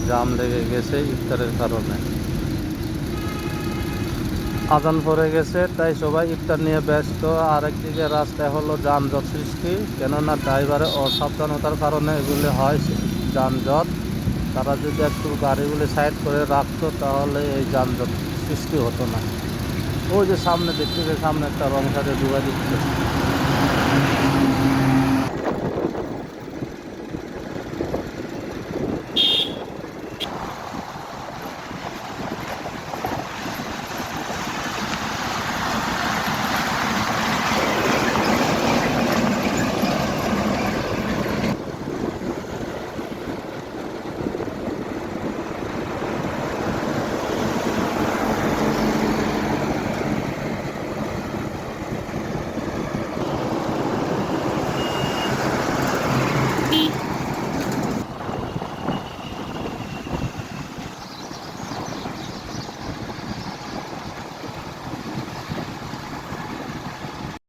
জাম লেগে গেছে ইফতারের কারণে। আজান পড়ে গেছে, তাই সবাই ইফতার নিয়ে ব্যস্ত। আর একদিকে রাস্তায় হলো যানজট সৃষ্টি, কেননা ড্রাইভারের অসাবধানতার কারণে এগুলি হয় যানজট। তারা যদি একটু গাড়িগুলি সাইড করে রাখতো তাহলে এই যানজট সৃষ্টি হতো না। ওই যে সামনে দেখতে, সামনে একটা রং সাইডে ডুবাই দিচ্ছে।